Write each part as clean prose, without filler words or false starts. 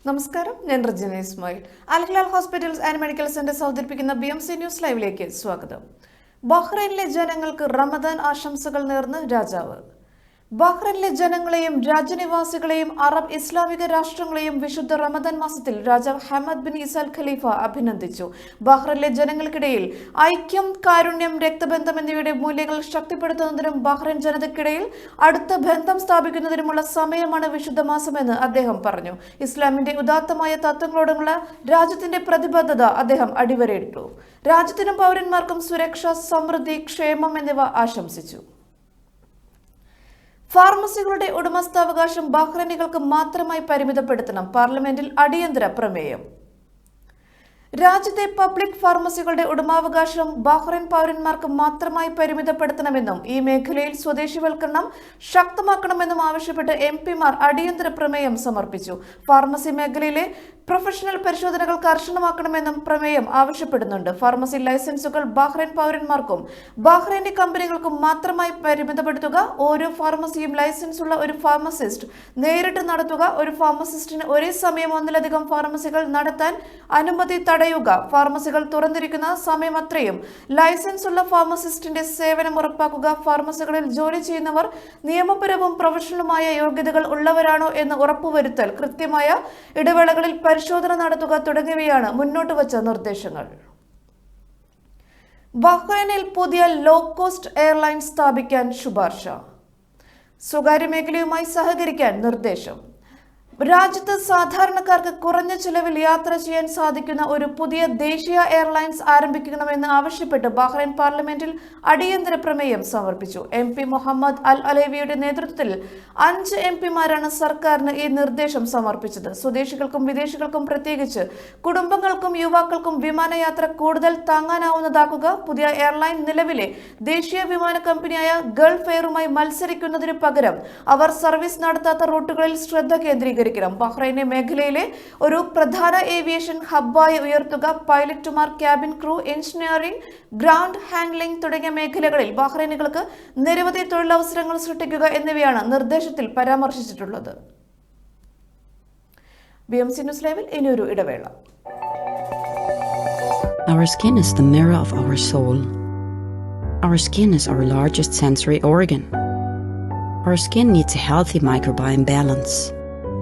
നമസ്കാരം, ഞാൻ Regina Ismail. Al Hilal hospitals and medical centre അവതരിപ്പിക്കുന്ന BMC ന്യൂസ് ലൈവിലേക്ക് സ്വാഗതം. ബഹ്റൈനിലെ ജനങ്ങൾക്ക് റമദാൻ ആശംസകൾ നേർന്ന് രാജാവ്. ബഹ്റൈനിലെ ജനങ്ങളെയും രാജ്യനിവാസികളെയും അറബ് ഇസ്ലാമിക രാഷ്ട്രങ്ങളെയും വിശുദ്ധ റമദാൻ മാസത്തിൽ രാജാവ് ഹമദ് ബിൻ ഇസ അൽ ഖലീഫ അഭിനന്ദിച്ചു. ബഹ്റൈനിലെ ജനങ്ങൾക്കിടയിൽ ഐക്യം, കാരുണ്യം, രക്തബന്ധം എന്നിവയുടെ മൂല്യങ്ങൾ ശക്തിപ്പെടുത്തുന്നതിനും ബഹ്റൈൻ ജനതയ്ക്കിടയിൽ അടുത്ത ബന്ധം സ്ഥാപിക്കുന്നതിനുമുള്ള സമയമാണ് വിശുദ്ധ മാസമെന്ന് അദ്ദേഹം പറഞ്ഞു. ഇസ്ലാമിന്റെ ഉദാത്തമായ തത്വങ്ങളോടുള്ള രാജ്യത്തിന്റെ പ്രതിബദ്ധത അദ്ദേഹം അടിവരയിട്ടു. രാജ്യത്തിനും പൗരന്മാർക്കും സുരക്ഷ, സമൃദ്ധി, ക്ഷേമം എന്നിവ ആശംസിച്ചു. ഫാർമസികളുടെ ഉടമസ്ഥാവകാശം ബഹ്റൈനികൾക്ക് മാത്രമായി പരിമിതപ്പെടുത്തണം. പാർലമെന്റിൽ അടിയന്തര പ്രമേയം. രാജ്യത്തെ പബ്ലിക് ഫാർമസികളുടെ ഉടമാവകാശം ബഹ്റൈൻ പൗരന്മാർക്ക് മാത്രമായി പരിമിതപ്പെടുത്തണമെന്നും ഈ മേഖലയിൽ സ്വദേശിവൽക്കരണം ശക്തമാക്കണമെന്നും ആവശ്യപ്പെട്ട് MP-മാർ അടിയന്തര പ്രമേയം സമർപ്പിച്ചു. ഫാർമസി മേഖലയിലെ പ്രൊഫഷണൽ പരിശോധനകൾ കർശനമാക്കണമെന്നും പ്രമേയം ആവശ്യപ്പെടുന്നുണ്ട്. ഫാർമസി ലൈസൻസുകൾ ബഹ്റൈൻ പൗരന്മാർക്കും ബഹ്റൈന്റെ കമ്പനികൾക്കും മാത്രമായി പരിമിതപ്പെടുത്തുക. ഓരോ ഫാർമസിയും ലൈസൻസുള്ള ഒരു ഫാർമസിസ്റ്റ് നേരിട്ട് നടത്തുക. ഒരു ഫാർമസിസ്റ്റിന് ഒരേ സമയം ഒന്നിലധികം ഫാർമസികൾ നടത്താൻ അനുമതി തടയുക. ഫാർമസികൾ തുറന്നിരിക്കുന്ന സമയമത്രയും ലൈസൻസ് ഉള്ള ഫാർമസിസ്റ്റിന്റെ സേവനം ഉറപ്പാക്കുക. ഫാർമസികളിൽ ജോലി ചെയ്യുന്നവർ നിയമപരവും പ്രൊഫഷണലുമായ യോഗ്യതകൾ ഉള്ളവരാണോ എന്ന് ഉറപ്പുവരുത്തൽ, കൃത്യമായ ഇടവേളകളിൽ പരിശോധന നടത്തുക തുടങ്ങിയവയാണ് മുന്നോട്ട് വച്ച നിർദ്ദേശങ്ങൾ. ബഹ്റൈനിൽ പുതിയ ലോ കോസ്റ്റ് എയർലൈൻ സ്ഥാപിക്കാൻ ശുപാർശ. സ്വകാര്യ മേഖലയുമായി സഹകരിക്കാൻ നിർദ്ദേശം. രാജ്യത്ത് സാധാരണക്കാർക്ക് കുറഞ്ഞ ചിലവിൽ യാത്ര ചെയ്യാൻ സാധിക്കുന്ന ഒരു പുതിയ ദേശീയ എയർലൈൻസ് ആരംഭിക്കണമെന്ന് ആവശ്യപ്പെട്ട് ബഹ്റൈൻ പാർലമെന്റിൽ അടിയന്തര പ്രമേയം സമർപ്പിച്ചു. MP മുഹമ്മദ് അൽ അലവിയുടെ നേതൃത്വത്തിൽ 5 MP-മാരാണ് സർക്കാരിന് ഈ നിർദ്ദേശം സമർപ്പിച്ചത്. സ്വദേശികൾക്കും വിദേശികൾക്കും, പ്രത്യേകിച്ച് കുടുംബങ്ങൾക്കും യുവാക്കൾക്കും വിമാനയാത്ര കൂടുതൽ താങ്ങാനാവുന്നതാക്കുക. പുതിയ എയർലൈൻ നിലവിലെ ദേശീയ വിമാന കമ്പനിയായ ഗൾഫ് എയറുമായി മത്സരിക്കുന്നതിനു പകരം അവർ സർവീസ് നടത്താത്ത റൂട്ടുകളിൽ ശ്രദ്ധ കേന്ദ്രീകരിക്കും. ബഹ്റൈനെ മേഖലയിലെ ഒരു പ്രധാന ഏവിയേഷൻ ഹബ്ബായി ഉയർത്തുക. പൈലറ്റുമാർ, cabin crew, engineering, ground handling തുടങ്ങിയ മേഖലകളിൽ ബഹ്റൈനികൾക്ക് നിരവധി തൊഴിലവസരങ്ങൾ സൃഷ്ടിക്കുക എന്നിവയാണ് നിർദ്ദേശത്തിൽ പരാമർശിച്ചിട്ടുള്ളത്. BMC ന്യൂസ് ലൈവിൽ ഇനിയൊരു ഇടവേള. Our skin is the mirror of our soul. Our skin is our largest sensory organ. Our skin needs a healthy microbiome balance.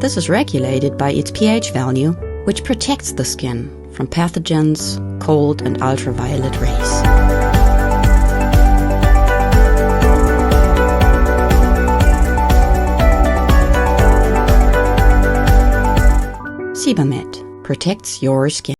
This is regulated by its pH value, which protects the skin from pathogens, cold and ultraviolet rays. Sebamed protects your skin.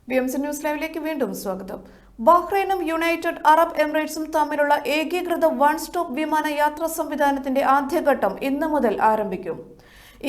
BMC news ലൈവിലേക്ക് വീണ്ടും സ്വാഗതം. ബഹ്റൈനും United Arab എമിറേറ്റ്സും തമ്മിലുള്ള ഏകീകൃത one stop വിമാന യാത്രാ സംവിധാനത്തിന്റെ ആദ്യഘട്ടം ഇന്ന് മുതൽ ആരംഭിക്കും.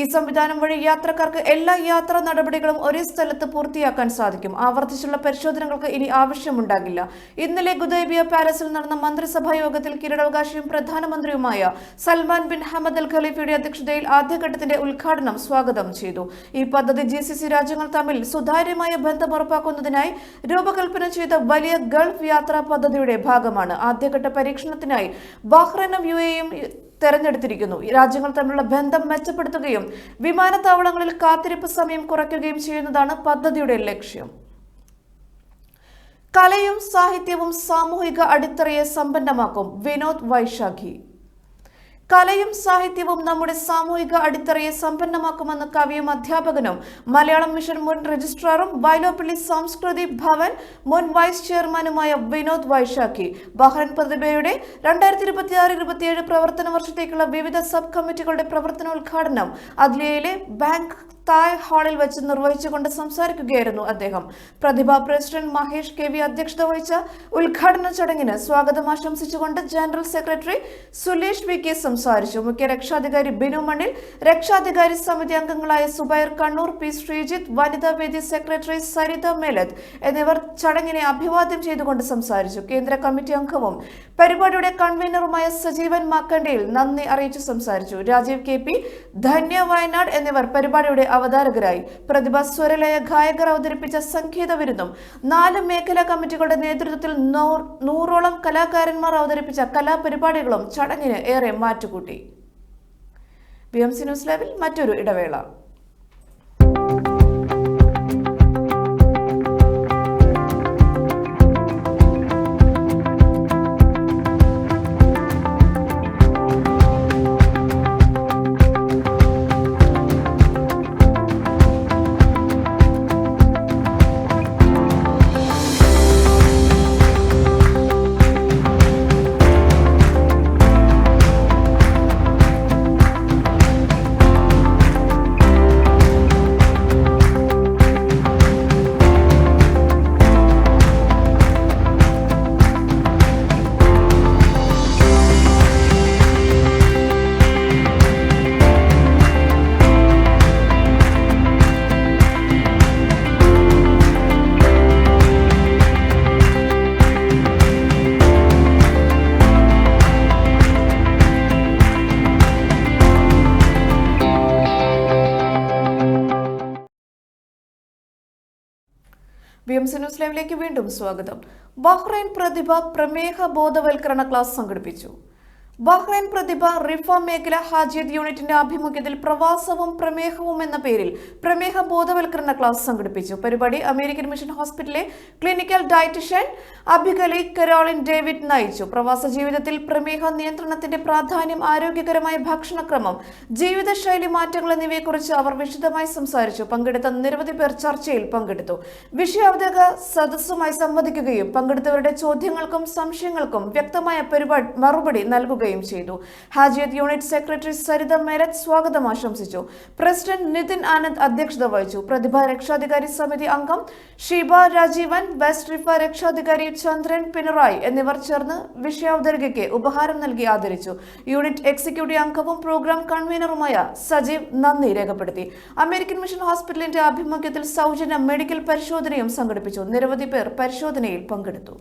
ഈ സംവിധാനം വഴി യാത്രക്കാർക്ക് എല്ലാ യാത്രാ നടപടികളും ഒരേ സ്ഥലത്ത് പൂർത്തിയാക്കാൻ സാധിക്കും. ആവർത്തിച്ചുള്ള പരിശോധനകൾക്ക് ഇനി ആവശ്യമുണ്ടാകില്ല. ഇന്നലെ ഗുദൈബിയ പാലസിൽ നടന്ന മന്ത്രിസഭാ യോഗത്തിൽ കിരീടാവകാശിയും പ്രധാനമന്ത്രിയുമായ സൽമാൻ ബിൻ ഹമദ് അൽ ഖലീഫയുടെ അധ്യക്ഷതയിൽ ആദ്യഘട്ടത്തിന്റെ ഉദ്ഘാടനം സ്വാഗതം ചെയ്തു. ഈ പദ്ധതി GCC രാജ്യങ്ങൾ തമ്മിൽ സുതാര്യമായ ബന്ധം ഉറപ്പാക്കുന്നതിനായി രൂപകൽപ്പന ചെയ്ത വലിയ ഗൾഫ് യാത്രാ പദ്ധതിയുടെ ഭാഗമാണ്. ആദ്യഘട്ട പരീക്ഷണത്തിനായി ബഹ്റൈനും UAE-യും തെരഞ്ഞെടുത്തിരിക്കുന്നു. രാജ്യങ്ങൾ തമ്മിലുള്ള ബന്ധം മെച്ചപ്പെടുത്തുകയും വിമാനത്താവളങ്ങളിൽ കാത്തിരിപ്പ് സമയം കുറയ്ക്കുകയും ചെയ്യുന്നതാണ് പദ്ധതിയുടെ ലക്ഷ്യം. കലയും സാഹിത്യവും സാമൂഹിക അടിത്തറയെ സമ്പന്നമാക്കും. വിനോദ് വൈശാഖി. കലയും സാഹിത്യവും നമ്മുടെ സാമൂഹിക അടിത്തറയെ സമ്പന്നമാക്കുമെന്ന് കവിയും അധ്യാപകനും മലയാളം മിഷൻ മുൻ രജിസ്ട്രാറും വൈലോപ്പിള്ളി സാംസ്കൃതിക് ഭവൻ മുൻ വൈസ് ചെയർമാനുമായ വിനോദ് വൈശാഖി ബഹ്റൈൻ പ്രതിഭയുടെ 2026-27 പ്രവർത്തന വർഷത്തേക്കുള്ള വിവിധ സബ് കമ്മിറ്റികളുടെ പ്രവർത്തനോദ്ഘാടനം അദ്ലിയയിലെ ബാങ്ക് തായ് ഹാളിൽ വെച്ച് നിർവഹിച്ചുകൊണ്ട് സംസാരിക്കുകയായിരുന്നു അദ്ദേഹം. Prathibha president Mahesh K V അധ്യക്ഷത വഹിച്ച ഉദ്ഘാടന ചടങ്ങിന് സ്വാഗതം ആശംസിച്ചുകൊണ്ട് general secretary Sulesh V K സംസാരിച്ചു. മുഖ്യ രക്ഷാധികാരി ബിനു മണ്ണിൽ, രക്ഷാധികാരി സമിതി അംഗങ്ങളായ സുബൈർ കണ്ണൂർ, പി ശ്രീജിത്ത്, വനിതാ വേദി സെക്രട്ടറി സരിത മേലത്ത് എന്നിവർ ചടങ്ങിനെ അഭിവാദ്യം ചെയ്തുകൊണ്ട് സംസാരിച്ചു. കേന്ദ്ര കമ്മിറ്റി അംഗവും പരിപാടിയുടെ കൺവീനറുമായ സജീവൻ മാക്കണ്ടയിൽ നന്ദി അറിയിച്ചു സംസാരിച്ചു. രാജീവ് കെ പി, ധന്യ വയനാട് എന്നിവർ പരിപാടിയുടെ അവതാരകരായി. പ്രതിഭ സ്വരലയ ഗായകർ അവതരിപ്പിച്ച സംഗീത വിരുന്നും 4 മേഖലാ കമ്മിറ്റികളുടെ നേതൃത്വത്തിൽ 100ഓളം കലാകാരന്മാർ അവതരിപ്പിച്ച കലാപരിപാടികളും ചടങ്ങിന് ഏറെ മാറ്റുകൂട്ടി. BMC ന്യൂസ് ലൈവിൽ മറ്റൊരു ഇടവേള. BMC ന്യൂസ് ലൈവിലേക്ക് വീണ്ടും സ്വാഗതം. ബഹ്റൈൻ പ്രതിഭ പ്രമേഹ ബോധവൽക്കരണ ക്ലാസ് സംഘടിപ്പിച്ചു. ബഹ്റൈൻ പ്രതിഭ റിഫ മേഖല ഹാജിയത്ത് യൂണിറ്റിന്റെ ആഭിമുഖ്യത്തിൽ പ്രവാസവും പ്രമേഹവും എന്ന പേരിൽ പ്രമേഹ ബോധവൽക്കരണ ക്ലാസ് സംഘടിപ്പിച്ചു. പരിപാടി അമേരിക്കൻ മിഷൻ ഹോസ്പിറ്റലിലെ ക്ലിനിക്കൽ ഡയറ്റീഷ്യൻ അബിഗലി കരോളിൻ ഡേവിഡ് നയിച്ചു. പ്രവാസ ജീവിതത്തിൽ പ്രമേഹ നിയന്ത്രണത്തിന്റെ പ്രാധാന്യം, ആരോഗ്യകരമായ ഭക്ഷണക്രമം, ജീവിതശൈലി മാറ്റങ്ങൾ എന്നിവയെക്കുറിച്ച് അവർ വിശദമായി സംസാരിച്ചു. പങ്കെടുത്ത നിരവധി പേർ ചർച്ചയിൽ പങ്കെടുത്തു. വിഷയാവതക സദസ്സുമായി സംവദിക്കുകയും പങ്കെടുത്തവരുടെ ചോദ്യങ്ങൾക്കും സംശയങ്ങൾക്കും വ്യക്തമായ മറുപടി നൽകുകയും ചെയ്തു. ഹാജിയത്ത് യൂണിറ്റ് സെക്രട്ടറി സരിത മേലത്ത് സ്വാഗതം ആശംസിച്ചു. പ്രസിഡന്റ് നിതിൻ ആനന്ദ് അധ്യക്ഷത വഹിച്ചു. പ്രതിഭ രക്ഷാധികാരി സമിതി അംഗം ഷീബ രാജീവൻ, വെസ്റ്റ് റിഫ രക്ഷാധികാരി ചന്ദ്രൻ പിണറായി എന്നിവർ ചേർന്ന് വിഷയാവതരികയ്ക്ക് ഉപഹാരം നൽകി ആദരിച്ചു. യൂണിറ്റ് എക്സിക്യൂട്ടീവ് അംഗവും പ്രോഗ്രാം കൺവീനറുമായ സജീവ് നന്ദി രേഖപ്പെടുത്തി. അമേരിക്കൻ മിഷൻ ഹോസ്പിറ്റലിന്റെ ആഭിമുഖ്യത്തിൽ സൗജന്യ മെഡിക്കൽ പരിശോധനയും സംഘടിപ്പിച്ചു. നിരവധി പേർ പരിശോധനയിൽ പങ്കെടുത്തു.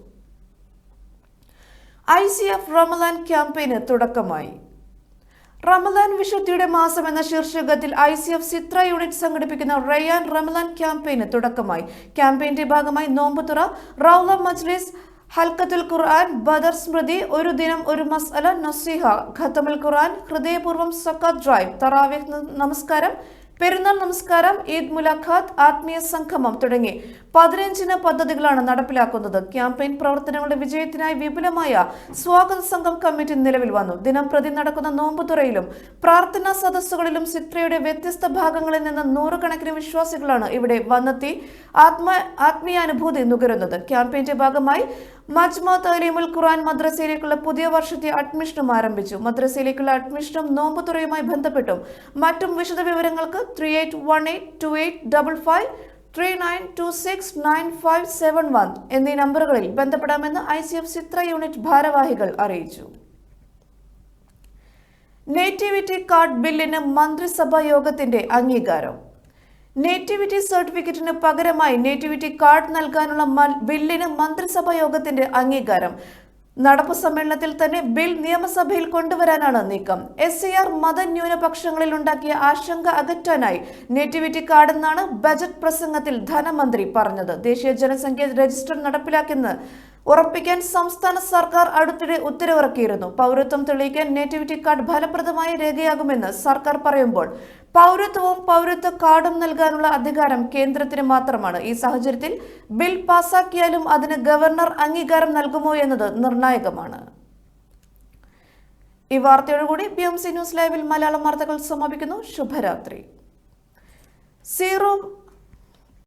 ICF റമദാൻ ക്യാമ്പയിന് തുടക്കമായി. റമദാൻ വിശുദ്ധിയുടെ മാസം എന്ന ശീർഷകത്തിൽ ICF സിത്ര യൂണിറ്റ് സംഘടിപ്പിക്കുന്ന റയ്യാൻ റമദാൻ ക്യാമ്പയിന് തുടക്കമായി. ക്യാമ്പയിന്റെ ഭാഗമായി നോമ്പുതുറ, റൗള മജ്ലിസ്, ഹൽക്കത്തുൽ ഖുർആൻ, ബദർ സ്മൃതി, ഒരു ദിനം ഒരു മസ്അല, നസീഹ, ഖത്തമുൽ ഖുർആൻ, ഹൃദയപൂർവ്വം സക്കാത്ത് ഡ്രൈവ്, തറാവീഹ് നമസ്കാരം, പെരുന്നാൾ നമസ്കാരം, ഈദ് മുലാഖാത്ത്, ആത്മീയ സംഗമം തുടങ്ങി 15 പദ്ധതികളാണ് നടപ്പിലാക്കുന്നത്. ക്യാമ്പയിൻ പ്രവർത്തനങ്ങളുടെ വിജയത്തിനായി വിപുലമായ സ്വാഗത സംഘം കമ്മിറ്റി നിലവിൽ വന്നു. ദിനം പ്രതി നടക്കുന്ന നോമ്പുതുറയിലും പ്രാർത്ഥനാ സദസ്സുകളിലും സിത്രയുടെ വ്യത്യസ്ത ഭാഗങ്ങളിൽ നിന്ന് നൂറുകണക്കിന് വിശ്വാസികളാണ് ഇവിടെ വന്നെത്തി ആത്മീയാനുഭൂതി നുകരുന്നത്. ക്യാമ്പയിന്റെ ഭാഗമായി മജ്മ തഅലീമുൽ ഖുർആൻ മദ്രസയിലേക്കുള്ള പുതിയ വർഷത്തെ അഡ്മിഷനും ആരംഭിച്ചു. മദ്രസയിലേക്കുള്ള അഡ്മിഷനും നോമ്പുതുറയുമായി ബന്ധപ്പെട്ടും മറ്റും വിശദ വിവരങ്ങൾക്ക് 38182855 39269571 എന്നീ നമ്പറുകളിൽ ബന്ധപ്പെടാമെന്ന് ICF സിത്ര യൂണിറ്റ് ഭാരവാഹികൾ അറിയിച്ചു. നേറ്റിവിറ്റി കാർഡ് ബില്ലിന് മന്ത്രിസഭാ യോഗത്തിന്റെ അംഗീകാരം. നേറ്റിവിറ്റി സർട്ടിഫിക്കറ്റിന് പകരമായി നേറ്റിവിറ്റി കാർഡ് നൽകാനുള്ള ബില്ലിന് മന്ത്രിസഭാ യോഗത്തിന്റെ അംഗീകാരം. നടപ്പു സമ്മേളനത്തിൽ തന്നെ ബിൽ നിയമസഭയിൽ കൊണ്ടുവരാനാണ് നീക്കം. SAR മതന്യൂനപക്ഷങ്ങളിൽ ഉണ്ടാക്കിയ ആശങ്ക അകറ്റാനായി നേറ്റിവിറ്റി കാർഡെന്നാണ് ബജറ്റ് പ്രസംഗത്തിൽ ധനമന്ത്രി പറഞ്ഞത്. ദേശീയ ജനസംഖ്യ രജിസ്റ്റർ നടപ്പിലാക്കുന്ന ഉറപ്പിക്കാൻ സംസ്ഥാന സർക്കാർ അടുത്തിടെ ഉത്തരവിറക്കിയിരുന്നു. പൗരത്വം തെളിയിക്കാൻ നേറ്റിവിറ്റി കാർഡ് ഫലപ്രദമായ രേഖയാകുമെന്ന് സർക്കാർ പറയുമ്പോൾ പൗരത്വവും പൗരത്വ കാർഡും നൽകാനുള്ള അധികാരം കേന്ദ്രത്തിന് മാത്രമാണ്. ഈ സാഹചര്യത്തിൽ ബിൽ പാസാക്കിയാലും അതിന് ഗവർണർ അംഗീകാരം നൽകുമോ എന്നത് നിർണായകമാണ്. ഈ വാർത്തയോടുകൂടി BMC ന്യൂസ് ലൈവിൽ മലയാളം വാർത്തകൾ സമാപിക്കുന്നു. ശുഭരാത്രി. സീറോ